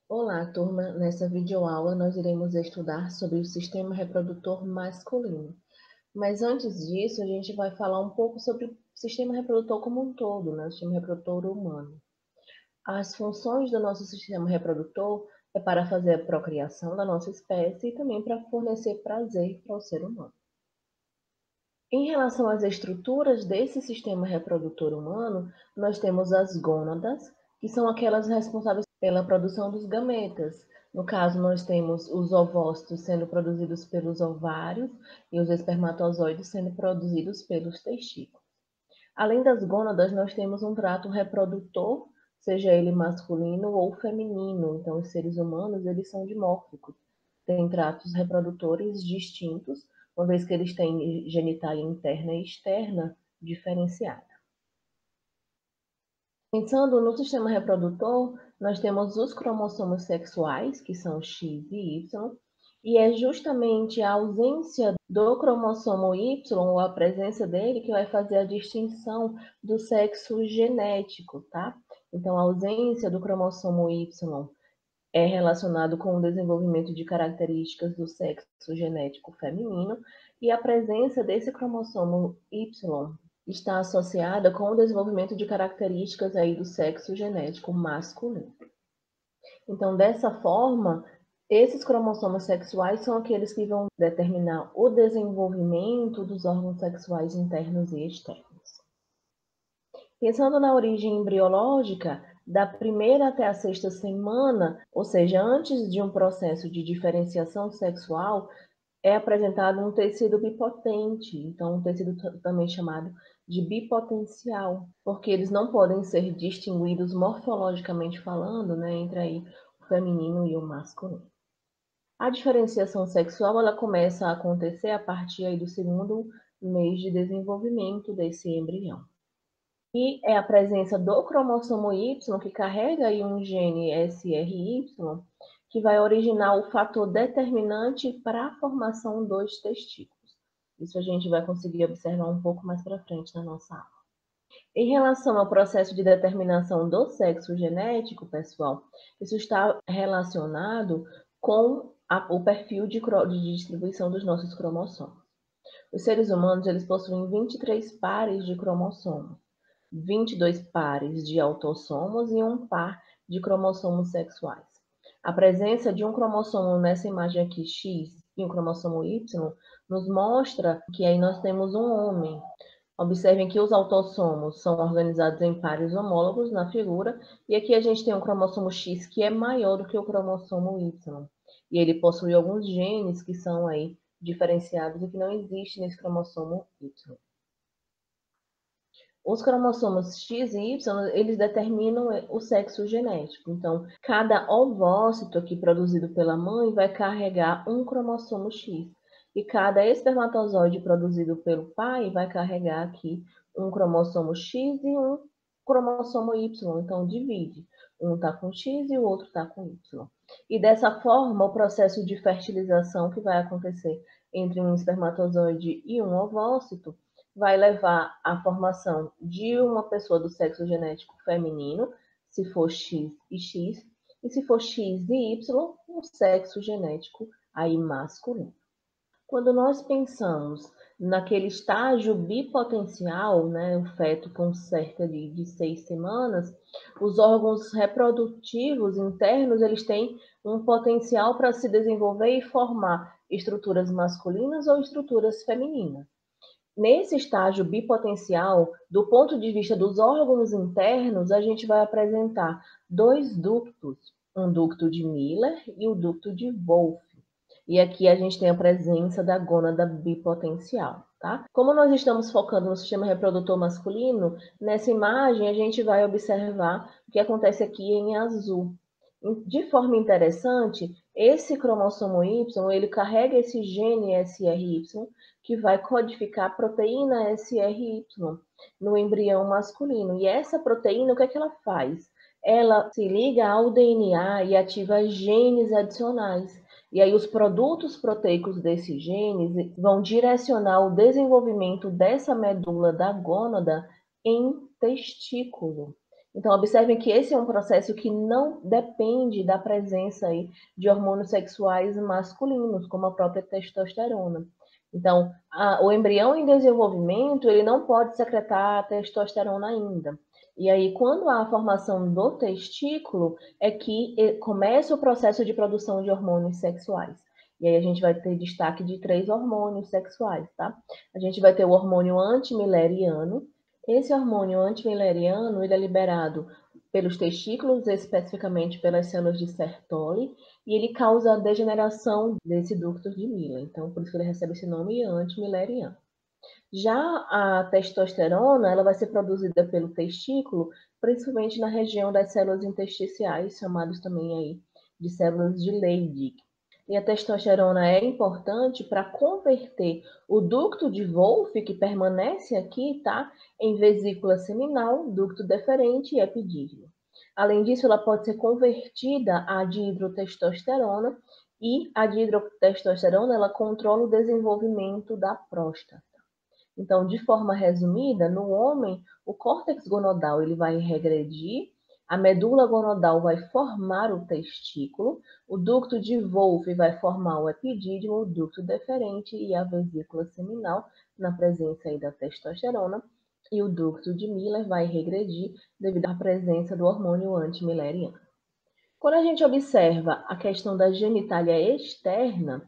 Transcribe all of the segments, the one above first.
Olá, turma! Nessa videoaula nós iremos estudar sobre o sistema reprodutor masculino. Mas antes disso, a gente vai falar um pouco sobre o sistema reprodutor como um todo, né? O sistema reprodutor humano. As funções do nosso sistema reprodutor é para fazer a procriação da nossa espécie e também para fornecer prazer para o ser humano. Em relação às estruturas desse sistema reprodutor humano, nós temos as gônadas, que são aquelas responsáveis pela produção dos gametas. No caso, nós temos os ovócitos sendo produzidos pelos ovários e os espermatozoides sendo produzidos pelos testículos. Além das gônadas, nós temos um trato reprodutor, seja ele masculino ou feminino. Então, os seres humanos, eles são dimórficos. Têm tratos reprodutores distintos, uma vez que eles têm genitália interna e externa diferenciada. Pensando no sistema reprodutor, nós temos os cromossomos sexuais, que são X e Y, e é justamente a ausência do cromossomo Y, ou a presença dele, que vai fazer a distinção do sexo genético, tá? Então, a ausência do cromossomo Y é relacionado com o desenvolvimento de características do sexo genético feminino, e a presença desse cromossomo Y está associada com o desenvolvimento de características aí do sexo genético masculino. Então, dessa forma, esses cromossomos sexuais são aqueles que vão determinar o desenvolvimento dos órgãos sexuais internos e externos. Pensando na origem embriológica, da primeira até a sexta semana, ou seja, antes de um processo de diferenciação sexual, é apresentado um tecido bipotente, então um tecido também chamado de bipotencial, porque eles não podem ser distinguidos morfologicamente falando, né, entre aí o feminino e o masculino. A diferenciação sexual ela começa a acontecer a partir aí do segundo mês de desenvolvimento desse embrião. E é a presença do cromossomo Y, que carrega aí um gene SRY, que vai originar o fator determinante para a formação dos testículos. Isso a gente vai conseguir observar um pouco mais para frente na nossa aula. Em relação ao processo de determinação do sexo genético, pessoal, isso está relacionado com o perfil de distribuição dos nossos cromossomos. Os seres humanos eles possuem 23 pares de cromossomos, 22 pares de autossomos e um par de cromossomos sexuais. A presença de um cromossomo nessa imagem aqui, X, e um cromossomo Y, nos mostra que aí nós temos um homem. Observem que os autossomos são organizados em pares homólogos na figura, e aqui a gente tem um cromossomo X que é maior do que o cromossomo Y. E ele possui alguns genes que são aí diferenciados e que não existem nesse cromossomo Y. Os cromossomos X e Y, eles determinam o sexo genético. Então, cada ovócito aqui produzido pela mãe vai carregar um cromossomo X. E cada espermatozoide produzido pelo pai vai carregar aqui um cromossomo X e um cromossomo Y. Então, divide. Um está com X e o outro está com Y. E dessa forma, o processo de fertilização que vai acontecer entre um espermatozoide e um ovócito vai levar à formação de uma pessoa do sexo genético feminino, se for X e X, e se for X e Y, um sexo genético aí masculino. Quando nós pensamos naquele estágio bipotencial, né, o feto com cerca de 6 semanas, os órgãos reprodutivos internos eles têm um potencial para se desenvolver e formar estruturas masculinas ou estruturas femininas. Nesse estágio bipotencial, do ponto de vista dos órgãos internos, a gente vai apresentar dois ductos, um ducto de Miller e o ducto de Wolff. E aqui a gente tem a presença da gônada bipotencial, tá? Como nós estamos focando no sistema reprodutor masculino, nessa imagem a gente vai observar o que acontece aqui em azul. De forma interessante, esse cromossomo Y, ele carrega esse gene SRY, que vai codificar a proteína SRY no embrião masculino. E essa proteína, o que é que ela faz? Ela se liga ao DNA e ativa genes adicionais. E aí os produtos proteicos desses genes vão direcionar o desenvolvimento dessa medula da gônada em testículo. Então, observem que esse é um processo que não depende da presença aí de hormônios sexuais masculinos, como a própria testosterona. Então, o embrião em desenvolvimento, ele não pode secretar testosterona ainda. E aí, quando há a formação do testículo, é que começa o processo de produção de hormônios sexuais. E aí a gente vai ter destaque de 3 hormônios sexuais, tá? A gente vai ter o hormônio antimileriano. Esse hormônio antimileriano, ele é liberado pelos testículos, especificamente pelas células de Sertoli, e ele causa a degeneração desse ducto de Miller. Então, por isso que ele recebe esse nome antimileriano. Já a testosterona, ela vai ser produzida pelo testículo, principalmente na região das células intersticiais, chamadas também aí de células de Leydig. E a testosterona é importante para converter o ducto de Wolff, que permanece aqui, tá, em vesícula seminal, ducto deferente e epidídimo. Além disso, ela pode ser convertida a dihidrotestosterona, e a dihidrotestosterona ela controla o desenvolvimento da próstata. Então, de forma resumida, no homem, o córtex gonadal ele vai regredir, a medula gonadal vai formar o testículo, o ducto de Wolff vai formar o epidídimo, o ducto deferente e a vesícula seminal, na presença aí da testosterona, e o ducto de Miller vai regredir devido à presença do hormônio antimileriano. Quando a gente observa a questão da genitália externa,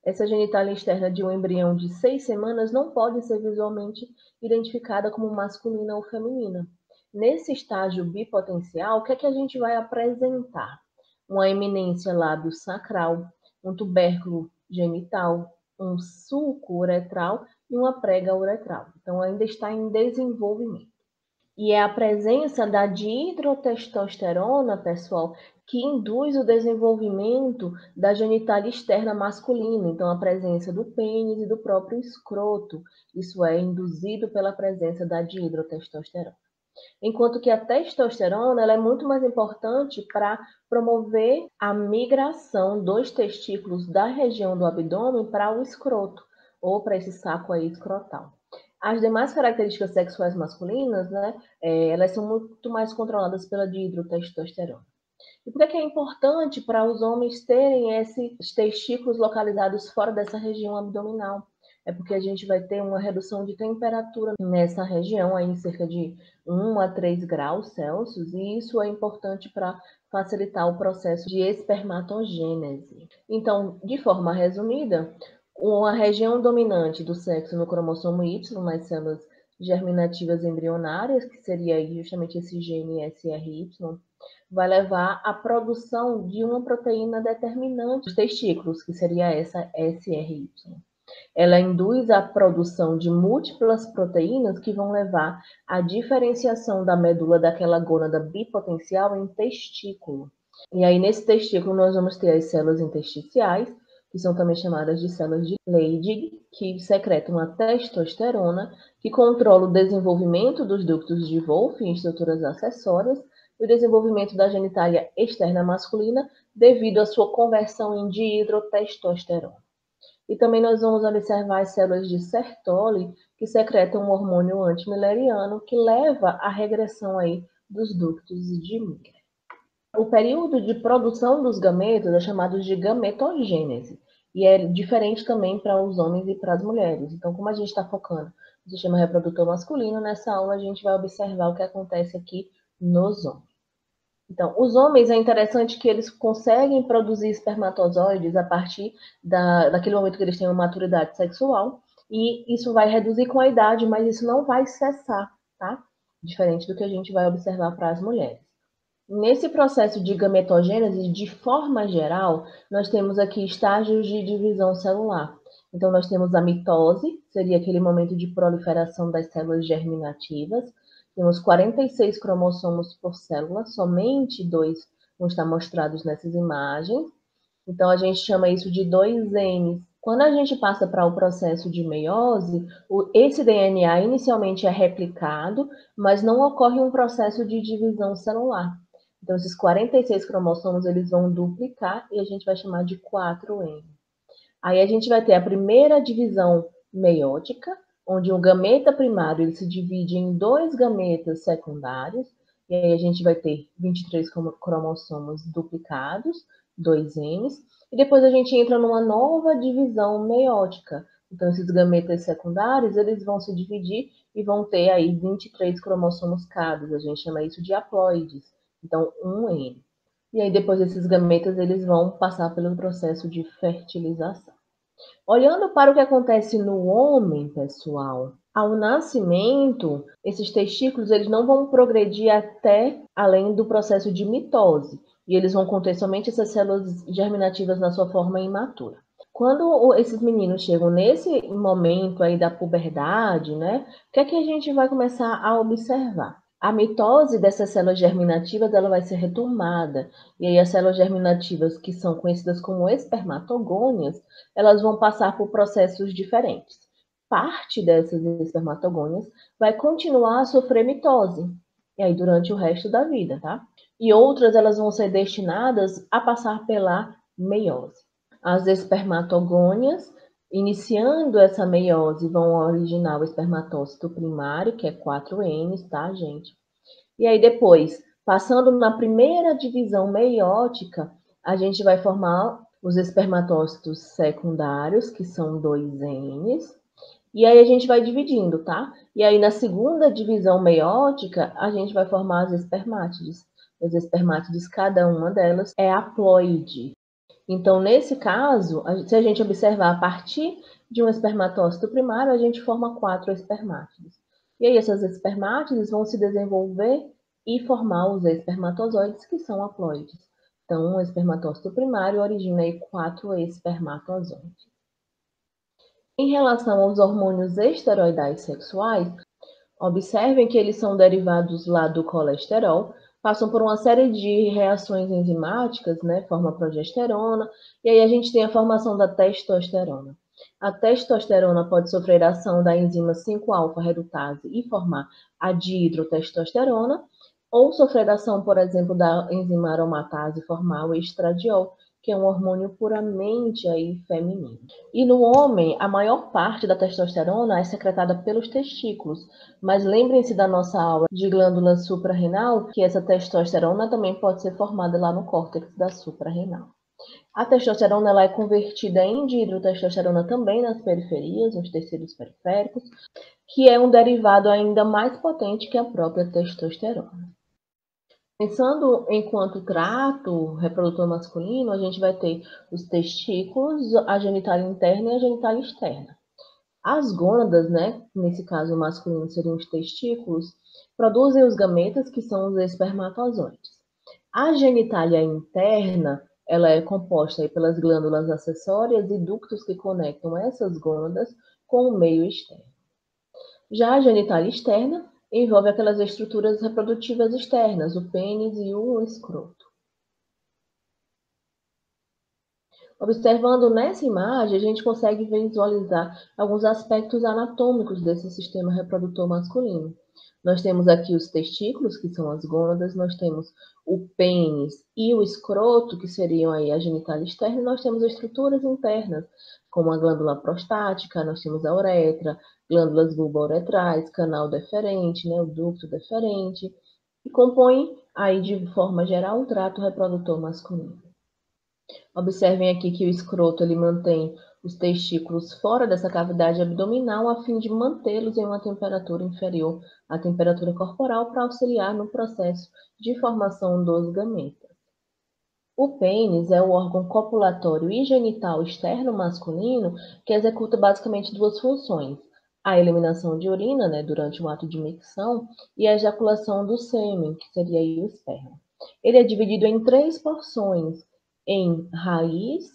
essa genitália externa de um embrião de 6 semanas não pode ser visualmente identificada como masculina ou feminina. Nesse estágio bipotencial, o que é que a gente vai apresentar? Uma eminência lábio-sacral, um tubérculo genital, um sulco uretral e uma prega uretral. Então, ainda está em desenvolvimento. E é a presença da dihidrotestosterona, pessoal, que induz o desenvolvimento da genitália externa masculina. Então, a presença do pênis e do próprio escroto. Isso é induzido pela presença da dihidrotestosterona. Enquanto que a testosterona ela é muito mais importante para promover a migração dos testículos da região do abdômen para o escroto, ou para esse saco aí escrotal. As demais características sexuais masculinas, né, elas são muito mais controladas pela dihidrotestosterona. E por que é importante para os homens terem esses testículos localizados fora dessa região abdominal? É porque a gente vai ter uma redução de temperatura nessa região, aí cerca de 1 a 3 graus Celsius, e isso é importante para facilitar o processo de espermatogênese. Então, de forma resumida, uma região dominante do sexo no cromossomo Y, nas células germinativas embrionárias, que seria justamente esse gene SRY, vai levar à produção de uma proteína determinante dos testículos, que seria essa SRY. Ela induz a produção de múltiplas proteínas que vão levar à diferenciação da medula daquela gônada bipotencial em testículo. E aí, nesse testículo, nós vamos ter as células intersticiais, que são também chamadas de células de Leydig, que secretam a testosterona, que controla o desenvolvimento dos ductos de Wolff em estruturas acessórias, e o desenvolvimento da genitália externa masculina devido à sua conversão em dihidrotestosterona. E também nós vamos observar as células de Sertoli, que secretam um hormônio antimileriano, que leva à regressão aí dos ductos de Miller. O período de produção dos gametos é chamado de gametogênese, e é diferente também para os homens e para as mulheres. Então, como a gente está focando no sistema reprodutor masculino, nessa aula a gente vai observar o que acontece aqui nos homens. Então, os homens é interessante que eles conseguem produzir espermatozoides a partir daquele momento que eles têm uma maturidade sexual, e isso vai reduzir com a idade, mas isso não vai cessar, tá? Diferente do que a gente vai observar para as mulheres. Nesse processo de gametogênese, de forma geral, nós temos aqui estágios de divisão celular. Então, nós temos a mitose, seria aquele momento de proliferação das células germinativas. Temos 46 cromossomos por célula, somente 2 vão estar mostrados nessas imagens. Então, a gente chama isso de 2Ns. Quando a gente passa para o processo de meiose, esse DNA inicialmente é replicado, mas não ocorre um processo de divisão celular. Então, esses 46 cromossomos, eles vão duplicar e a gente vai chamar de 4N. Aí a gente vai ter a primeira divisão meiótica, onde o gameta primário ele se divide em 2 gametas secundários, E aí a gente vai ter 23 cromossomos duplicados, 2 Ns, e depois a gente entra numa nova divisão meiótica. Então, esses gametas secundários, eles vão se dividir e vão ter aí 23 cromossomos cada. A gente chama isso de haploides. Então, um N. E aí, depois esses gametas, eles vão passar pelo processo de fertilização. Olhando para o que acontece no homem, pessoal, ao nascimento, esses testículos eles não vão progredir até além do processo de mitose, e eles vão conter somente essas células germinativas na sua forma imatura. Quando esses meninos chegam nesse momento aí da puberdade, né, o que é que a gente vai começar a observar? A mitose dessas células germinativas ela vai ser retomada. E aí as células germinativas, que são conhecidas como espermatogônias, elas vão passar por processos diferentes. Parte dessas espermatogônias vai continuar a sofrer mitose, e aí durante o resto da vida, tá? E outras elas vão ser destinadas a passar pela meiose. As espermatogônias, iniciando essa meiose, vão originar o espermatócito primário, que é 4N, tá, gente? E aí depois, passando na primeira divisão meiótica, a gente vai formar os espermatócitos secundários, que são 2Ns, e aí a gente vai dividindo, tá? E aí na segunda divisão meiótica, a gente vai formar as espermátides. As espermátides, cada uma delas é haploide. Então, nesse caso, se a gente observar a partir de um espermatócito primário, a gente forma 4 espermátides. E aí essas espermátides vão se desenvolver e formar os espermatozoides, que são haploides. Então, um espermatócito primário origina aí 4 espermatozoides. Em relação aos hormônios esteroidais sexuais, observem que eles são derivados lá do colesterol, passam por uma série de reações enzimáticas, né, forma progesterona, e aí a gente tem a formação da testosterona. A testosterona pode sofrer ação da enzima 5-alfa-redutase e formar a dihidrotestosterona, ou sofrer ação, por exemplo, da enzima aromatase e formar o estradiol, que é um hormônio puramente aí feminino. E no homem, a maior parte da testosterona é secretada pelos testículos, mas lembrem-se da nossa aula de glândula suprarrenal, que essa testosterona também pode ser formada lá no córtex da suprarrenal. A testosterona ela é convertida em dihidrotestosterona também nas periferias, nos tecidos periféricos, que é um derivado ainda mais potente que a própria testosterona. Pensando enquanto trato reprodutor masculino, a gente vai ter os testículos, a genitália interna e a genitália externa. As gônadas, né, nesse caso o masculino seriam os testículos, produzem os gametas, que são os espermatozoides. A genitália interna, ela é composta aí pelas glândulas acessórias e ductos que conectam essas gônadas com o meio externo. Já a genitália externa envolve aquelas estruturas reprodutivas externas, o pênis e o escroto. Observando nessa imagem, a gente consegue visualizar alguns aspectos anatômicos desse sistema reprodutor masculino. Nós temos aqui os testículos, que são as gônadas, nós temos o pênis e o escroto, que seriam aí a genitália externa, e nós temos estruturas internas, como a glândula prostática, nós temos a uretra, glândulas bulbouretrais, canal deferente, né, o ducto deferente, e compõem aí de forma geral o trato reprodutor masculino. Observem aqui que o escroto ele mantém os testículos fora dessa cavidade abdominal a fim de mantê-los em uma temperatura inferior à temperatura corporal para auxiliar no processo de formação dos gametas. O pênis é o órgão copulatório e genital externo masculino que executa basicamente duas funções: a eliminação de urina, né, durante o ato de micção, e a ejaculação do sêmen, que seria aí o esperma. Ele é dividido em 3 porções: em raiz,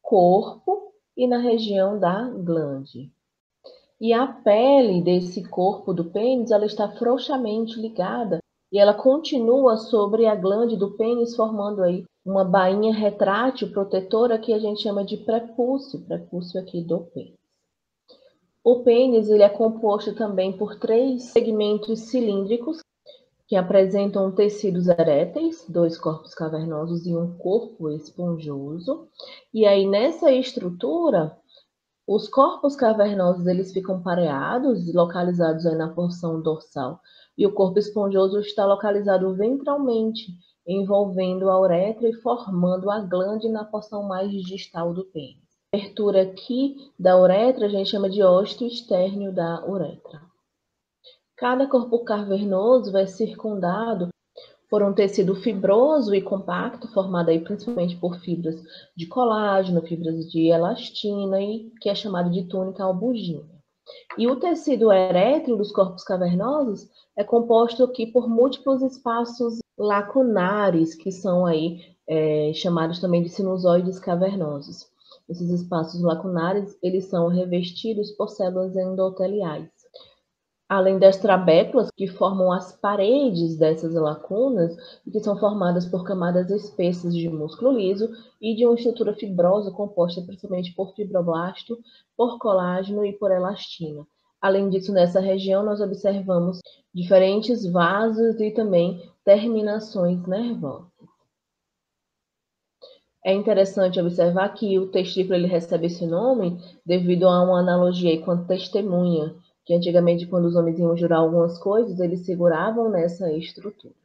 corpo e na região da glande. E a pele desse corpo do pênis, ela está frouxamente ligada e ela continua sobre a glande do pênis, formando aí uma bainha retrátil protetora que a gente chama de prepúcio aqui do pênis. O pênis ele é composto também por 3 segmentos cilíndricos que apresentam tecidos eréteis, 2 corpos cavernosos e um corpo esponjoso. E aí nessa estrutura, os corpos cavernosos eles ficam pareados, localizados aí na porção dorsal e o corpo esponjoso está localizado ventralmente, envolvendo a uretra e formando a glande na porção mais distal do pênis. A abertura aqui da uretra a gente chama de ósteo extérneo da uretra. Cada corpo cavernoso vai circundado por um tecido fibroso e compacto, formado aí principalmente por fibras de colágeno, fibras de elastina, e que é chamado de túnica albugínea. E o tecido erétil dos corpos cavernosos é composto aqui por múltiplos espaços lacunares, que são aí chamados também de sinusoides cavernosos. Esses espaços lacunares, eles são revestidos por células endoteliais. Além das trabéculas, que formam as paredes dessas lacunas, que são formadas por camadas espessas de músculo liso e de uma estrutura fibrosa composta principalmente por fibroblasto, por colágeno e por elastina. Além disso, nessa região nós observamos diferentes vasos e também terminações nervosas. É interessante observar que o testículo ele recebe esse nome devido a uma analogia com a testemunha, que antigamente, quando os homens iam jurar algumas coisas, eles seguravam nessa estrutura.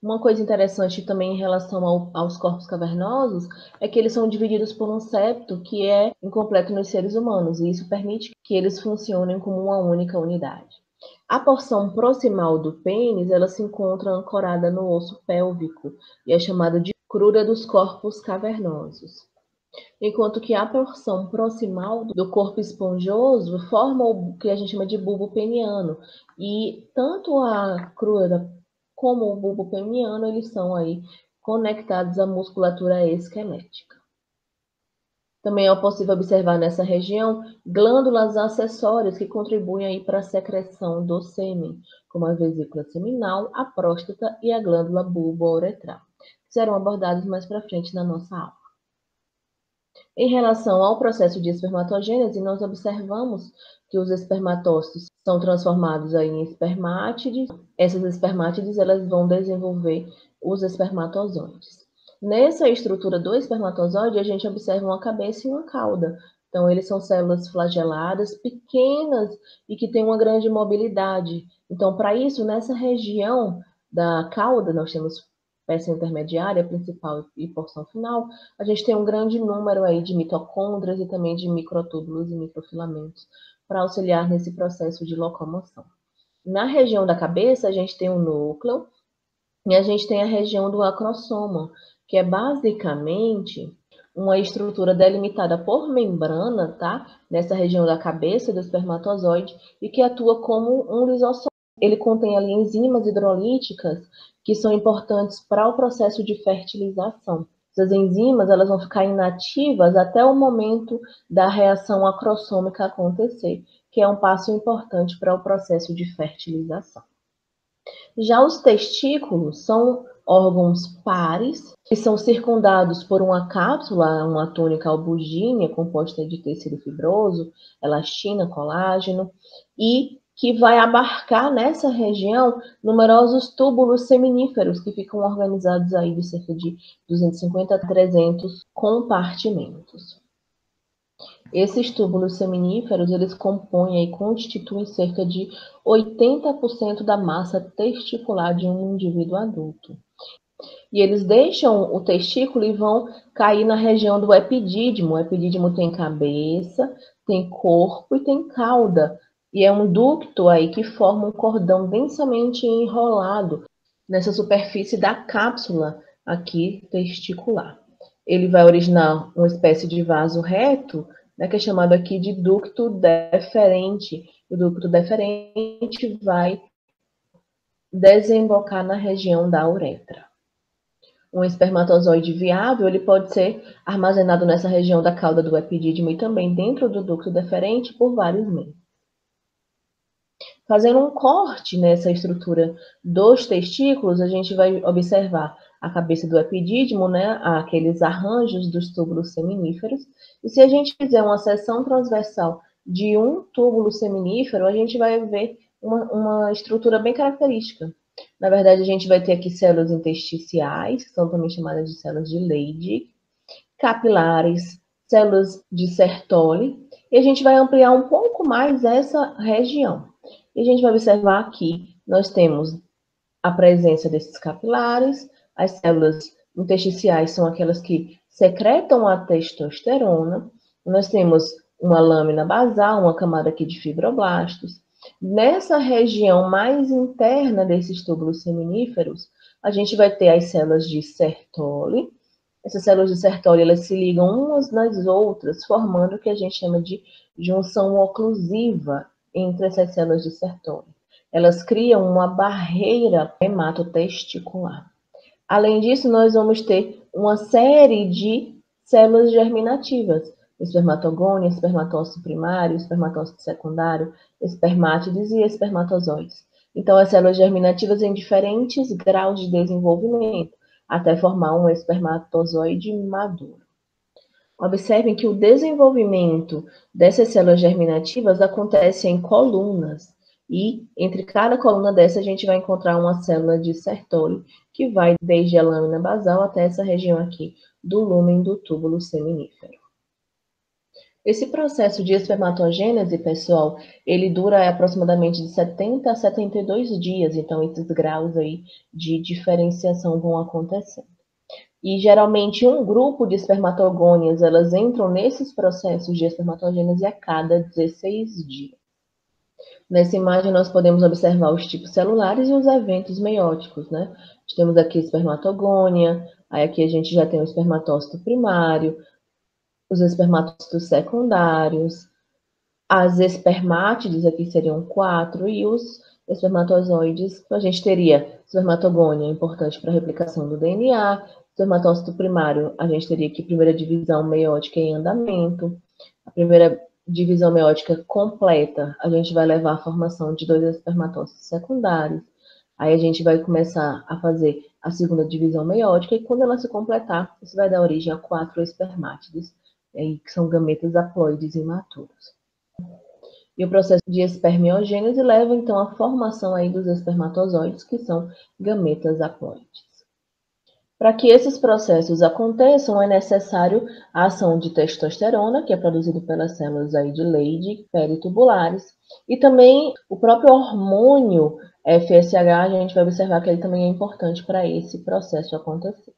Uma coisa interessante também em relação aos corpos cavernosos é que eles são divididos por um septo que é incompleto nos seres humanos, e isso permite que eles funcionem como uma única unidade. A porção proximal do pênis, ela se encontra ancorada no osso pélvico e é chamada de crura dos corpos cavernosos. Enquanto que a porção proximal do corpo esponjoso forma o que a gente chama de bulbo peniano. E tanto a crura como o bulbo peniano, eles são aí conectados à musculatura esquelética. Também é possível observar nessa região glândulas acessórias que contribuem aí para a secreção do sêmen, como a vesícula seminal, a próstata e a glândula bulbo-uretral, que serão abordados mais para frente na nossa aula. Em relação ao processo de espermatogênese, nós observamos que os espermatócitos são transformados aí em espermátides. Essas espermátides elas vão desenvolver os espermatozoides. Nessa estrutura do espermatozoide, a gente observa uma cabeça e uma cauda. Então, eles são células flageladas, pequenas e que têm uma grande mobilidade. Então, para isso, nessa região da cauda, nós temos peça intermediária, principal e porção final, a gente tem um grande número aí de mitocôndrias e também de microtúbulos e microfilamentos para auxiliar nesse processo de locomoção. Na região da cabeça, a gente tem o núcleo e a gente tem a região do acrossoma, que é basicamente uma estrutura delimitada por membrana, tá? Nessa região da cabeça do espermatozoide e que atua como um lisossoma. Ele contém ali enzimas hidrolíticas que são importantes para o processo de fertilização. Essas enzimas elas vão ficar inativas até o momento da reação acrossômica acontecer, que é um passo importante para o processo de fertilização. Já os testículos são órgãos pares, que são circundados por uma cápsula, uma túnica albugínea, composta de tecido fibroso, elastina, colágeno, e que vai abarcar nessa região numerosos túbulos seminíferos, que ficam organizados aí de cerca de 250 a 300 compartimentos. Esses túbulos seminíferos, eles compõem e constituem cerca de 80% da massa testicular de um indivíduo adulto. E eles deixam o testículo e vão cair na região do epidídimo. O epidídimo tem cabeça, tem corpo e tem cauda. E é um ducto aí que forma um cordão densamente enrolado nessa superfície da cápsula aqui testicular. Ele vai originar uma espécie de vaso reto, né, que é chamado aqui de ducto deferente. O ducto deferente vai desembocar na região da uretra. Um espermatozoide viável ele pode ser armazenado nessa região da cauda do epidídimo e também dentro do ducto deferente por vários meses. Fazendo um corte nessa estrutura dos testículos, a gente vai observar a cabeça do epidídimo, né, aqueles arranjos dos túbulos seminíferos. E se a gente fizer uma seção transversal de um túbulo seminífero, a gente vai ver uma estrutura bem característica. Na verdade, a gente vai ter aqui células intersticiais, que são também chamadas de células de Leydig, capilares, células de Sertoli, e a gente vai ampliar um pouco mais essa região. E a gente vai observar aqui nós temos a presença desses capilares, as células intersticiais são aquelas que secretam a testosterona, nós temos uma lâmina basal, uma camada aqui de fibroblastos. Nessa região mais interna desses túbulos seminíferos, a gente vai ter as células de Sertoli. Essas células de Sertoli, elas se ligam umas nas outras, formando o que a gente chama de junção oclusiva entre essas células de Sertoli. Elas criam uma barreira hematotesticular. Além disso, nós vamos ter uma série de células germinativas, espermatogônia, espermatócito primário, espermatócito secundário, espermátides e espermatozoides. Então, as células germinativas em diferentes graus de desenvolvimento, até formar um espermatozoide maduro. Observem que o desenvolvimento dessas células germinativas acontece em colunas, e entre cada coluna dessa a gente vai encontrar uma célula de Sertoli, que vai desde a lâmina basal até essa região aqui do lúmen do túbulo seminífero. Esse processo de espermatogênese, pessoal, ele dura aproximadamente de 70 a 72 dias, então esses graus aí de diferenciação vão acontecer. E geralmente um grupo de espermatogônias, elas entram nesses processos de espermatogênese a cada 16 dias. Nessa imagem nós podemos observar os tipos celulares e os eventos meióticos, né? Temos aqui espermatogônia, aí aqui a gente já tem o espermatócito primário, os espermatócitos secundários, as espermátides aqui seriam 4 e os espermatozoides, então a gente teria espermatogônia, importante para a replicação do DNA, espermatócito primário, a gente teria aqui primeira divisão meiótica em andamento, a primeira divisão meiótica completa, a gente vai levar à formação de 2 espermatócitos secundários, aí a gente vai começar a fazer a segunda divisão meiótica, e quando ela se completar, isso vai dar origem a 4 espermátides, que são gametas haploides imaturos. E o processo de espermiogênese leva, então, à formação aí dos espermatozoides, que são gametas haploides. Para que esses processos aconteçam, é necessário a ação de testosterona, que é produzido pelas células aí de Leydig peritubulares, e também o próprio hormônio FSH, a gente vai observar que ele também é importante para esse processo acontecer.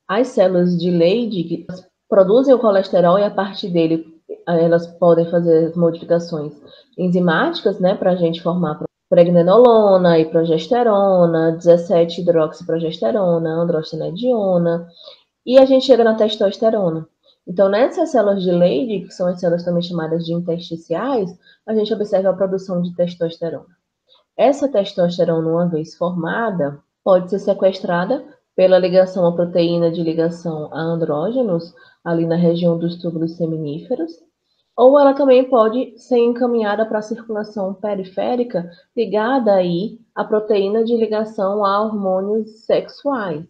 As células de Leydig produzem o colesterol e a partir dele elas podem fazer modificações enzimáticas, né, para a gente formar pregnenolona e progesterona, 17-hidroxiprogesterona, androstenediona, e a gente chega na testosterona. Então, nessas células de Leydig, que são as células também chamadas de intersticiais, a gente observa a produção de testosterona. Essa testosterona, uma vez formada, pode ser sequestrada pela ligação à proteína de ligação a andrógenos, ali na região dos túbulos seminíferos, ou ela também pode ser encaminhada para a circulação periférica, ligada aí à proteína de ligação a hormônios sexuais.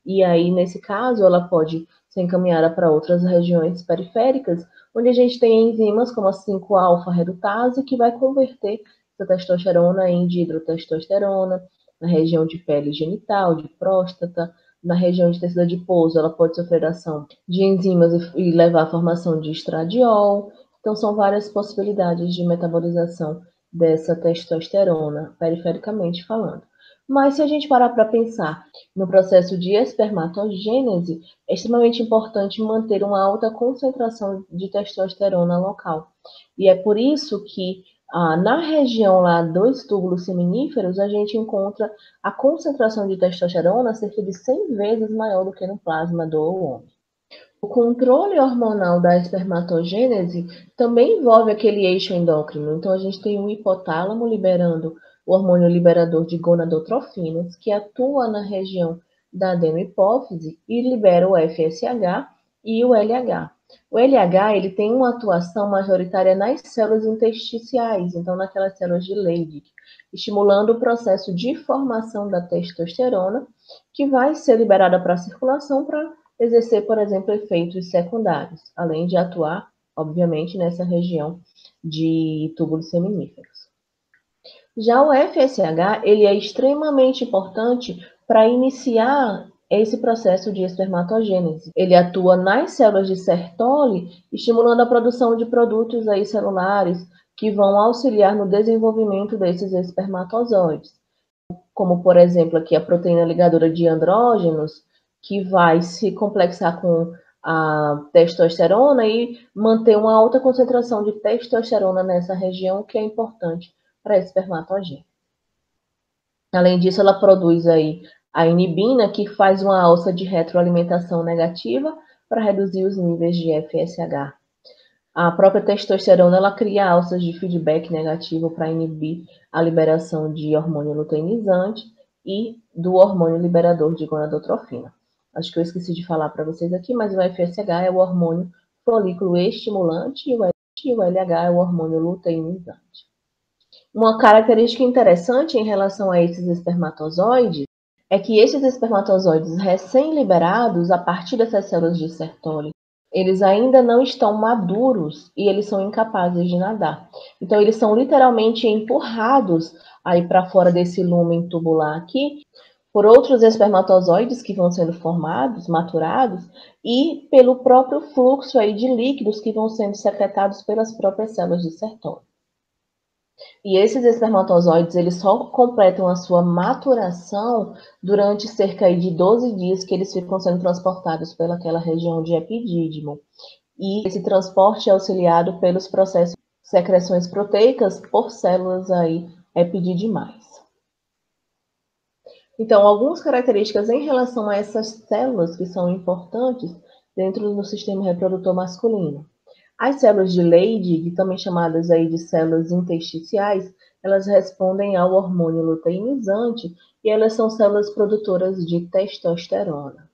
E aí, nesse caso, ela pode ser encaminhada para outras regiões periféricas, onde a gente tem enzimas como a 5-alfa-redutase, que vai converter essa testosterona em dihidrotestosterona, na região de pele genital, de próstata, na região de tecido adiposo, ela pode sofrer ação de enzimas e levar à formação de estradiol. Então, são várias possibilidades de metabolização dessa testosterona, perifericamente falando. Mas se a gente parar para pensar no processo de espermatogênese, é extremamente importante manter uma alta concentração de testosterona local. E é por isso que na região lá dos túbulos seminíferos, a gente encontra a concentração de testosterona cerca de 100 vezes maior do que no plasma do homem. O controle hormonal da espermatogênese também envolve aquele eixo endócrino. Então, a gente tem o hipotálamo liberando o hormônio liberador de gonadotrofinas, que atua na região da adenohipófise e libera o FSH e o LH. O LH ele tem uma atuação majoritária nas células intersticiais, então naquelas células de Leydig, estimulando o processo de formação da testosterona, que vai ser liberada para a circulação para exercer, por exemplo, efeitos secundários, além de atuar, obviamente, nessa região de túbulos seminíferos. Já o FSH, ele é extremamente importante para iniciar esse processo de espermatogênese. Ele atua nas células de Sertoli, estimulando a produção de produtos aí celulares, que vão auxiliar no desenvolvimento desses espermatozoides, como, por exemplo, aqui a proteína ligadora de andrógenos, que vai se complexar com a testosterona e manter uma alta concentração de testosterona nessa região, que é importante para a espermatogênese. Além disso, ela produz aí a inibina, que faz uma alça de retroalimentação negativa para reduzir os níveis de FSH. A própria testosterona, ela cria alças de feedback negativo para inibir a liberação de hormônio luteinizante e do hormônio liberador de gonadotrofina. Acho que eu esqueci de falar para vocês aqui, mas o FSH é o hormônio folículo estimulante e o LH é o hormônio luteinizante. Uma característica interessante em relação a esses espermatozoides é que esses espermatozoides recém-liberados, a partir dessas células de Sertoli, eles ainda não estão maduros e eles são incapazes de nadar. Então, eles são literalmente empurrados aí para fora desse lúmen tubular aqui por outros espermatozoides que vão sendo formados, maturados, e pelo próprio fluxo aí de líquidos que vão sendo secretados pelas próprias células de Sertoli. E esses espermatozoides, eles só completam a sua maturação durante cerca de 12 dias que eles ficam sendo transportados pelaquela região de epidídimo. E esse transporte é auxiliado pelos processos de secreções proteicas por células aí epididimais. Então, algumas características em relação a essas células que são importantes dentro do sistema reprodutor masculino. As células de Leydig, também chamadas aí de células intersticiais, elas respondem ao hormônio luteinizante e elas são células produtoras de testosterona.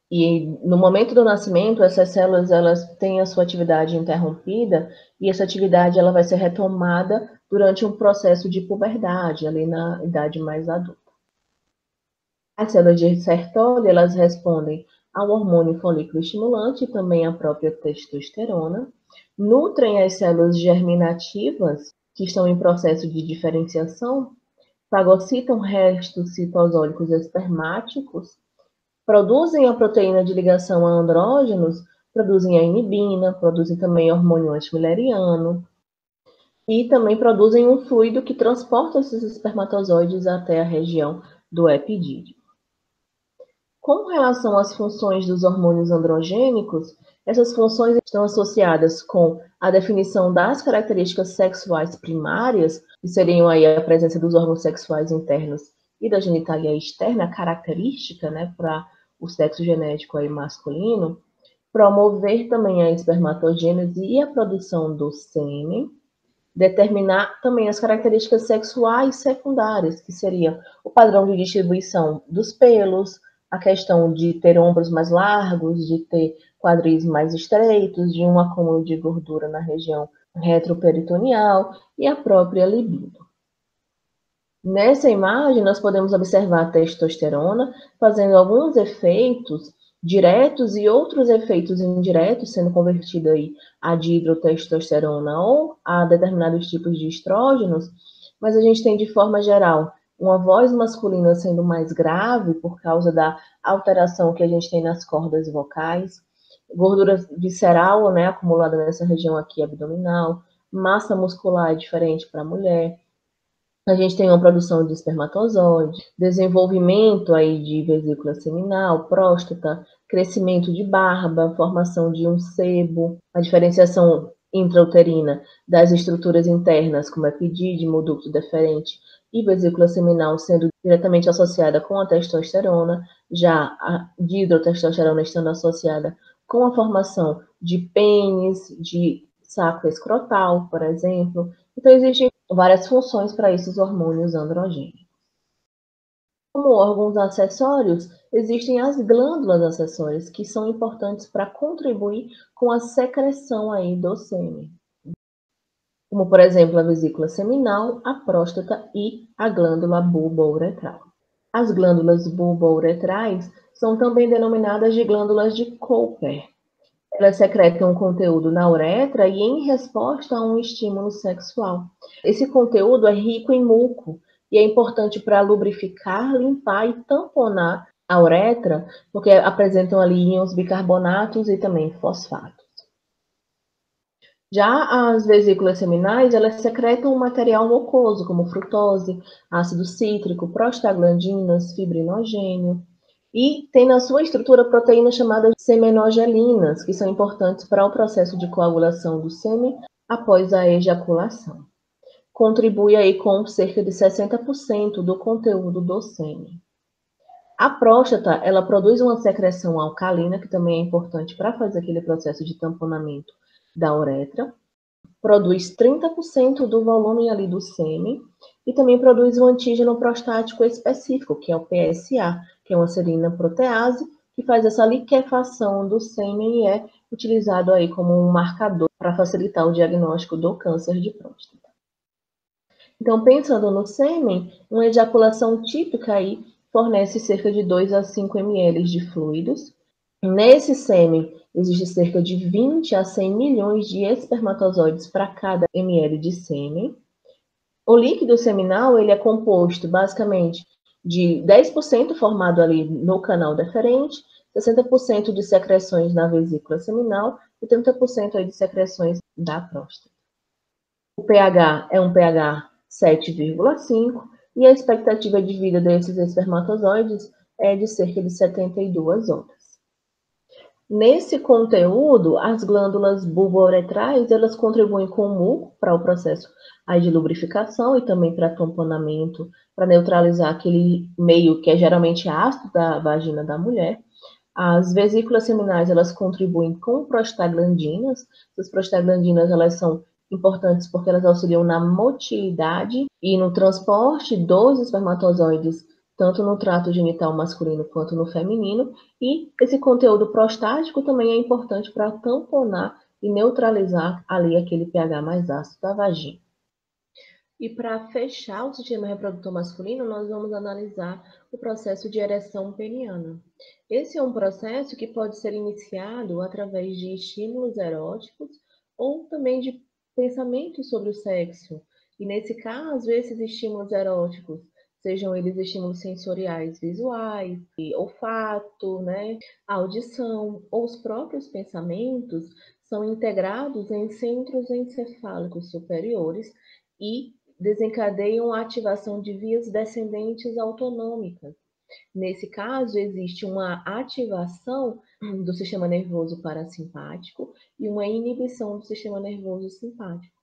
E no momento do nascimento, essas células elas têm a sua atividade interrompida e essa atividade ela vai ser retomada durante um processo de puberdade, ali na idade mais adulta. As células de Sertoli, elas respondem ao hormônio folículo estimulante e também à própria testosterona, nutrem as células germinativas, que estão em processo de diferenciação, fagocitam restos citosólicos espermáticos, produzem a proteína de ligação a andrógenos, produzem a inibina, produzem também hormônio antimileriano, e também produzem um fluido que transporta esses espermatozoides até a região do epidídimo. Com relação às funções dos hormônios androgênicos, essas funções estão associadas com a definição das características sexuais primárias, que seriam aí a presença dos órgãos sexuais internos e da genitália externa, característica, né, para o sexo genético aí masculino, promover também a espermatogênese e a produção do sêmen, determinar também as características sexuais secundárias, que seriam o padrão de distribuição dos pelos, a questão de ter ombros mais largos, de ter quadris mais estreitos, de um acúmulo de gordura na região retroperitoneal e a própria libido. Nessa imagem, nós podemos observar a testosterona fazendo alguns efeitos diretos e outros efeitos indiretos, sendo convertida aí a dihidrotestosterona ou a determinados tipos de estrógenos, mas a gente tem, de forma geral, uma voz masculina sendo mais grave por causa da alteração que a gente tem nas cordas vocais, gordura visceral, né, acumulada nessa região aqui abdominal, massa muscular diferente para a mulher. A gente tem uma produção de espermatozoide, desenvolvimento aí de vesícula seminal, próstata, crescimento de barba, formação de um sebo, a diferenciação intrauterina das estruturas internas, como epidídimo, ducto deferente e vesícula seminal, sendo diretamente associada com a testosterona, já a dihidrotestosterona estando associada com a formação de pênis, de saco escrotal, por exemplo. Então, existem várias funções para esses hormônios androgênicos. Como órgãos acessórios, existem as glândulas acessórias, que são importantes para contribuir com a secreção aí do sêmen. Como, por exemplo, a vesícula seminal, a próstata e a glândula bulbouretral. As glândulas bulbouretrais são também denominadas de glândulas de Cooper. Elas secretam conteúdo na uretra e em resposta a um estímulo sexual. Esse conteúdo é rico em muco e é importante para lubrificar, limpar e tamponar a uretra, porque apresentam ali íons bicarbonatos e também fosfatos. Já as vesículas seminais, elas secretam um material mucoso, como frutose, ácido cítrico, prostaglandinas, fibrinogênio, e tem na sua estrutura proteínas chamadas semenogelinas, que são importantes para o processo de coagulação do sêmen após a ejaculação. Contribui aí com cerca de 60% do conteúdo do sêmen. A próstata, ela produz uma secreção alcalina, que também é importante para fazer aquele processo de tamponamento da uretra. Produz 30% do volume ali do sêmen e também produz um antígeno prostático específico, que é o PSA, que é uma serina protease, que faz essa liquefação do sêmen e é utilizado aí como um marcador para facilitar o diagnóstico do câncer de próstata. Então, pensando no sêmen, uma ejaculação típica aí fornece cerca de 2 a 5 ml de fluidos. Nesse sêmen, existe cerca de 20 a 100 milhões de espermatozoides para cada ml de sêmen. O líquido seminal ele é composto basicamente de 10% formado ali no canal deferente, 60% de secreções na vesícula seminal e 30% aí de secreções da próstata. O pH é um pH 7,5 e a expectativa de vida desses espermatozoides é de cerca de 72 horas. Nesse conteúdo, as glândulas bulbouretrais, elas contribuem com o muco para o processo aí de lubrificação e também para tamponamento, para neutralizar aquele meio que é geralmente ácido da vagina da mulher. As vesículas seminais, elas contribuem com prostaglandinas. As prostaglandinas, elas são importantes porque elas auxiliam na motilidade e no transporte dos espermatozoides, tanto no trato genital masculino quanto no feminino. E esse conteúdo prostático também é importante para tamponar e neutralizar ali aquele pH mais ácido da vagina. E para fechar o sistema reprodutor masculino, nós vamos analisar o processo de ereção peniana. Esse é um processo que pode ser iniciado através de estímulos eróticos ou também de pensamentos sobre o sexo. E nesse caso, esses estímulos eróticos, sejam eles estímulos sensoriais visuais, olfato, né, audição, ou os próprios pensamentos, são integrados em centros encefálicos superiores e desencadeiam a ativação de vias descendentes autonômicas. Nesse caso, existe uma ativação do sistema nervoso parasimpático e uma inibição do sistema nervoso simpático.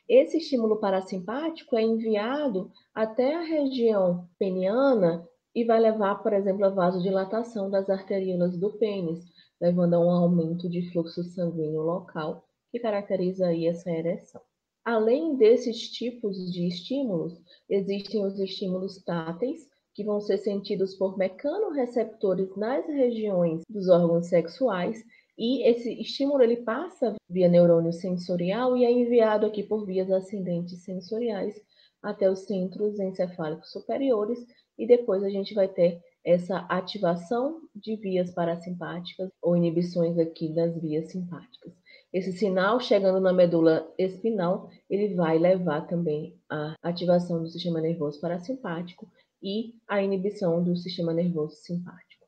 Esse estímulo parasimpático é enviado até a região peniana e vai levar, por exemplo, a vasodilatação das arteríolas do pênis, levando a um aumento de fluxo sanguíneo local, que caracteriza aí essa ereção. Além desses tipos de estímulos, existem os estímulos táteis, que vão ser sentidos por mecanorreceptores nas regiões dos órgãos sexuais, e esse estímulo ele passa via neurônio sensorial e é enviado aqui por vias ascendentes sensoriais até os centros encefálicos superiores, e depois a gente vai ter essa ativação de vias parasimpáticas ou inibições aqui das vias simpáticas. Esse sinal chegando na medula espinal, ele vai levar também à ativação do sistema nervoso parasimpático e à inibição do sistema nervoso simpático.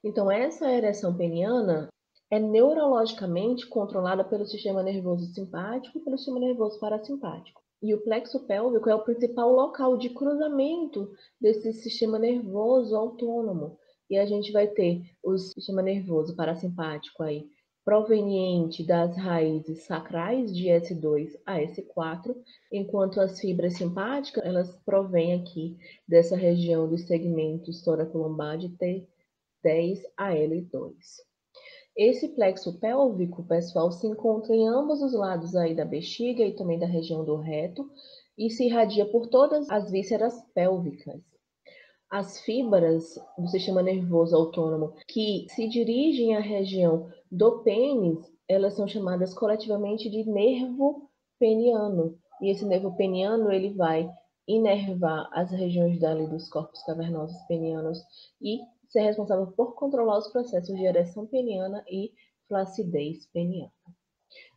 Então, essa ereção peniana é neurologicamente controlada pelo sistema nervoso simpático e pelo sistema nervoso parasimpático. E o plexo pélvico é o principal local de cruzamento desse sistema nervoso autônomo. E a gente vai ter o sistema nervoso parasimpático aí proveniente das raízes sacrais de S2 a S4, enquanto as fibras simpáticas, elas provêm aqui dessa região dos segmentos toracolombar de T10 a L2. Esse plexo pélvico, pessoal, se encontra em ambos os lados aí da bexiga e também da região do reto e se irradia por todas as vísceras pélvicas. As fibras do sistema nervoso autônomo que se dirigem à região do pênis, elas são chamadas coletivamente de nervo peniano. E esse nervo peniano, ele vai inervar as regiões dali dos corpos cavernosos penianos e ser responsável por controlar os processos de ereção peniana e flacidez peniana.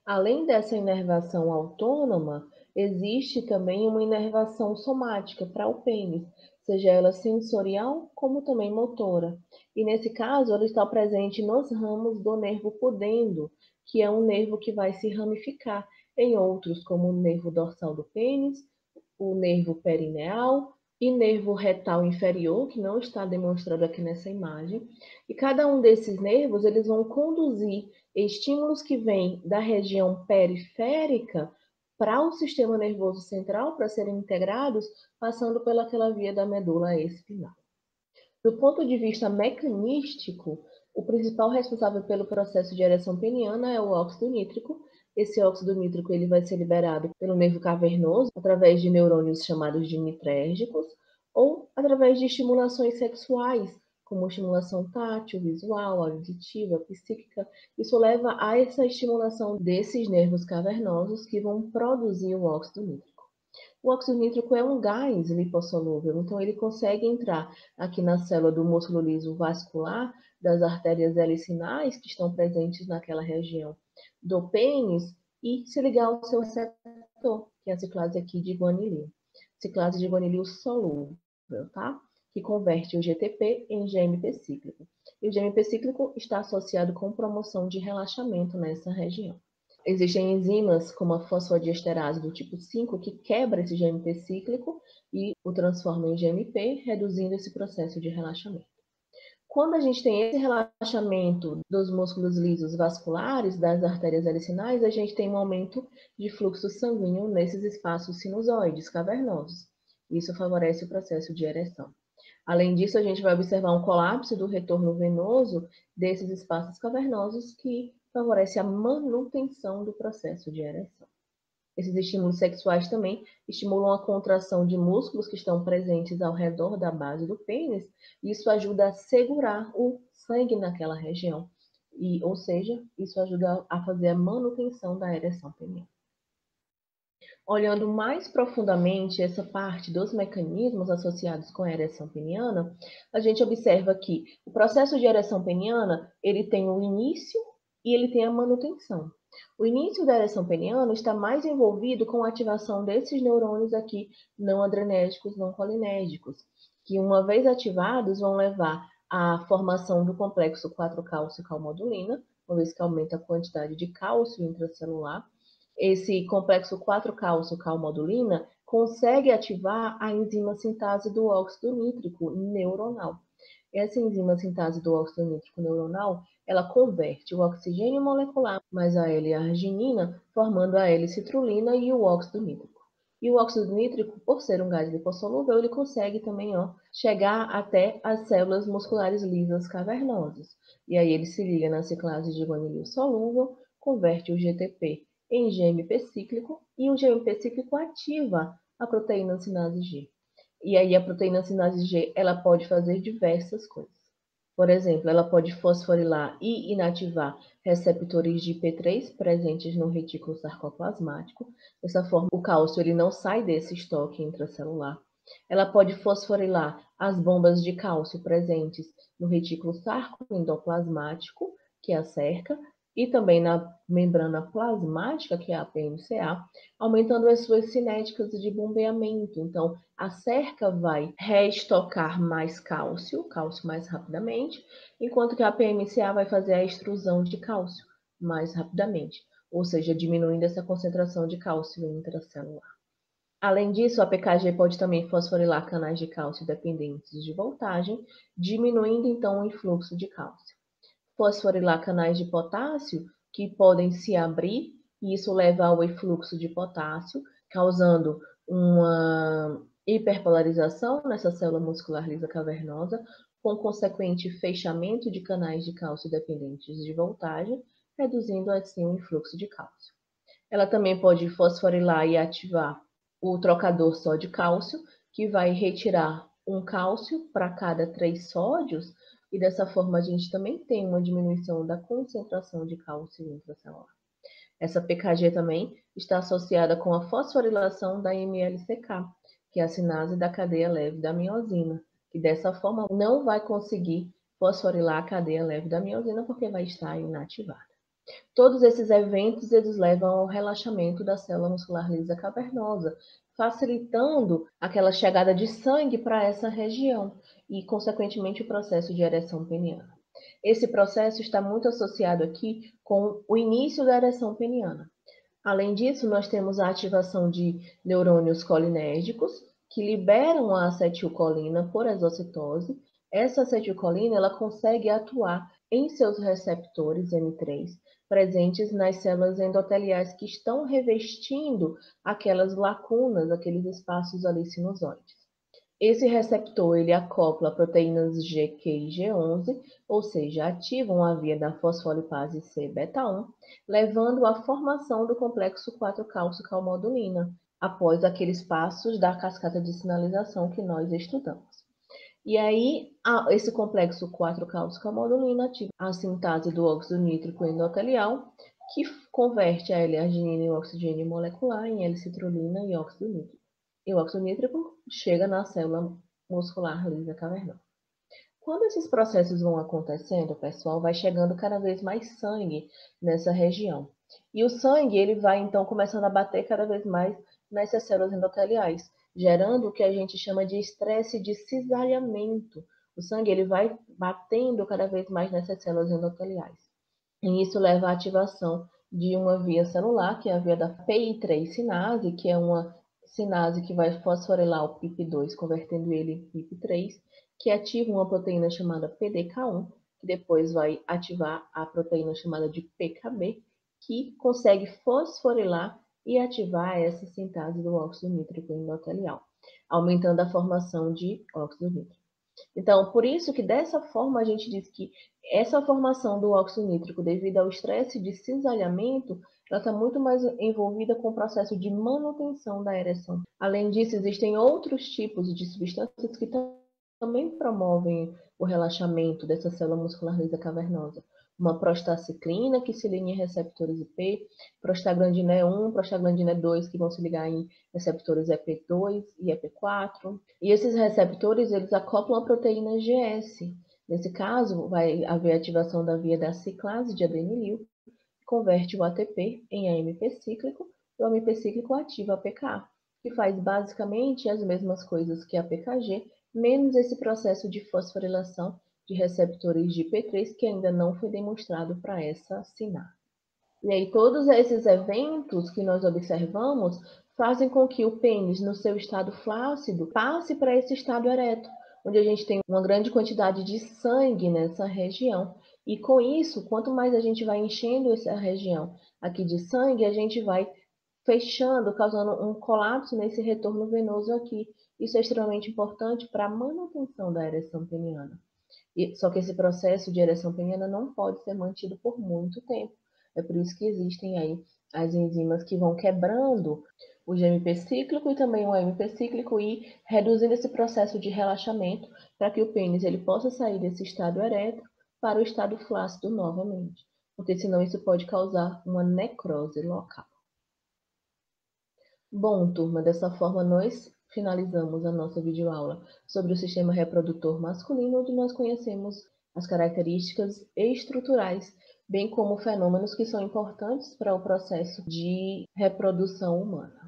Além dessa inervação autônoma, existe também uma inervação somática para o pênis, seja ela sensorial como também motora. E nesse caso, ela está presente nos ramos do nervo pudendo, que é um nervo que vai se ramificar em outros, como o nervo dorsal do pênis, o nervo perineal e nervo retal inferior, que não está demonstrado aqui nessa imagem. E cada um desses nervos, eles vão conduzir estímulos que vêm da região periférica para o sistema nervoso central, para serem integrados, passando pelaquela via da medula espinal. Do ponto de vista mecanístico, o principal responsável pelo processo de ereção peniana é o óxido nítrico. Esse óxido nítrico ele vai ser liberado pelo nervo cavernoso através de neurônios chamados de nitrérgicos ou através de estimulações sexuais, como estimulação tátil, visual, auditiva, psíquica. Isso leva a essa estimulação desses nervos cavernosos que vão produzir o óxido nítrico. O óxido nítrico é um gás lipossolúvel, então ele consegue entrar aqui na célula do músculo liso vascular, das artérias helicinais que estão presentes naquela região do pênis e se ligar ao seu receptor, que é a ciclase aqui de guanilil. Ciclase de guanilil solúvel, tá? Que converte o GTP em GMP cíclico. E o GMP cíclico está associado com promoção de relaxamento nessa região. Existem enzimas como a fosfodiesterase do tipo 5 que quebra esse GMP cíclico e o transforma em GMP, reduzindo esse processo de relaxamento. Quando a gente tem esse relaxamento dos músculos lisos vasculares, das artérias helicinais, a gente tem um aumento de fluxo sanguíneo nesses espaços sinusoides cavernosos. Isso favorece o processo de ereção. Além disso, a gente vai observar um colapso do retorno venoso desses espaços cavernosos que favorece a manutenção do processo de ereção. Esses estímulos sexuais também estimulam a contração de músculos que estão presentes ao redor da base do pênis, e isso ajuda a segurar o sangue naquela região, ou seja, isso ajuda a fazer a manutenção da ereção peniana. Olhando mais profundamente essa parte dos mecanismos associados com a ereção peniana, a gente observa que o processo de ereção peniana, ele tem o início e ele tem a manutenção. O início da ereção peniana está mais envolvido com a ativação desses neurônios aqui não adrenérgicos, não colinérgicos, que uma vez ativados vão levar à formação do complexo 4-cálcio-calmodulina, uma vez que aumenta a quantidade de cálcio intracelular. Esse complexo 4-cálcio-calmodulina consegue ativar a enzima sintase do óxido nítrico neuronal. Essa enzima sintase do óxido nítrico neuronal, ela converte o oxigênio molecular mais a L-arginina, formando a L-citrulina e o óxido nítrico. E o óxido nítrico, por ser um gás lipossolúvel, ele consegue também chegar até as células musculares lisas cavernosas. E aí ele se liga na ciclase de guanilil solúvel, converte o GTP em GMP cíclico, e o GMP cíclico ativa a proteína sinase G. E aí a proteína sinase G, ela pode fazer diversas coisas. Por exemplo, ela pode fosforilar e inativar receptores de IP3 presentes no retículo sarcoplasmático. Dessa forma, o cálcio ele não sai desse estoque intracelular. Ela pode fosforilar as bombas de cálcio presentes no retículo sarcoendoplasmático, que é a cerca, e também na membrana plasmática, que é a PMCA, aumentando as suas cinéticas de bombeamento. Então, a cerca vai reestocar mais cálcio mais rapidamente, enquanto que a PMCA vai fazer a extrusão de cálcio mais rapidamente, ou seja, diminuindo essa concentração de cálcio intracelular. Além disso, a PKG pode também fosforilar canais de cálcio dependentes de voltagem, diminuindo então o influxo de cálcio. Fosforilar canais de potássio que podem se abrir, e isso leva ao efluxo de potássio, causando uma hiperpolarização nessa célula muscular lisa cavernosa, com consequente fechamento de canais de cálcio dependentes de voltagem, reduzindo assim o influxo de cálcio. Ela também pode fosforilar e ativar o trocador sódio-cálcio, que vai retirar um cálcio para cada 3 sódios, e dessa forma a gente também tem uma diminuição da concentração de cálcio intracelular. Essa PKG também está associada com a fosforilação da MLCK, que é a sinase da cadeia leve da miosina, que dessa forma não vai conseguir fosforilar a cadeia leve da miosina porque vai estar inativada. Todos esses eventos eles levam ao relaxamento da célula muscular lisa cavernosa, facilitando aquela chegada de sangue para essa região e, consequentemente, o processo de ereção peniana. Esse processo está muito associado aqui com o início da ereção peniana. Além disso, nós temos a ativação de neurônios colinérgicos, que liberam a acetilcolina por exocitose. Essa acetilcolina ela consegue atuar em seus receptores M3, presentes nas células endoteliais que estão revestindo aquelas lacunas, aqueles espaços ali sinusoides. Esse receptor ele acopla proteínas GQ e G11, ou seja, ativam a via da fosfolipase C beta 1, levando à formação do complexo 4-cálcio-calmodulina, após aqueles passos da cascata de sinalização que nós estudamos. E aí, esse complexo 4-cálcio-calmodulina ativa a sintase do óxido nítrico endotelial, que converte a L-arginina em oxigênio molecular em L-citrulina e óxido nítrico. E o óxido nítrico chega na célula muscular lisa cavernosa. Quando esses processos vão acontecendo, pessoal, vai chegando cada vez mais sangue nessa região. E o sangue, ele vai então começando a bater cada vez mais nessas células endoteliais, gerando o que a gente chama de estresse de cisalhamento. O sangue, ele vai batendo cada vez mais nessas células endoteliais. E isso leva à ativação de uma via celular, que é a via da PI3 sinase, que é uma sinase que vai fosforilar o PIP2, convertendo ele em PIP3, que ativa uma proteína chamada PDK1, que depois vai ativar a proteína chamada de PKB, que consegue fosforilar e ativar essa sintase do óxido nítrico endotelial, aumentando a formação de óxido nítrico. Então, por isso que dessa forma a gente diz que essa formação do óxido nítrico devido ao estresse de cisalhamento, ela está muito mais envolvida com o processo de manutenção da ereção. Além disso, existem outros tipos de substâncias que também promovem o relaxamento dessa célula muscular lisa cavernosa. Uma prostaciclina, que se liga em receptores IP, prostaglandina E1, prostaglandina E2, que vão se ligar em receptores EP2 e EP4. E esses receptores, eles acoplam a proteína GS. Nesse caso, vai haver ativação da via da ciclase de adenilil, que converte o ATP em AMP cíclico, e o AMP cíclico ativa a PKA, que faz basicamente as mesmas coisas que a PKG, menos esse processo de fosforilação de receptores de P3 que ainda não foi demonstrado para essa sinase. E aí todos esses eventos que nós observamos fazem com que o pênis, no seu estado flácido, passe para esse estado ereto, onde a gente tem uma grande quantidade de sangue nessa região. E com isso, quanto mais a gente vai enchendo essa região aqui de sangue, a gente vai fechando, causando um colapso nesse retorno venoso aqui. Isso é extremamente importante para a manutenção da ereção peniana. Só que esse processo de ereção peniana não pode ser mantido por muito tempo. É por isso que existem aí as enzimas que vão quebrando o GMP cíclico e também o AMP cíclico e reduzindo esse processo de relaxamento para que o pênis ele possa sair desse estado ereto para o estado flácido novamente, porque senão isso pode causar uma necrose local. Bom, turma, dessa forma nós finalizamos a nossa videoaula sobre o sistema reprodutor masculino, onde nós conhecemos as características estruturais, bem como fenômenos que são importantes para o processo de reprodução humana.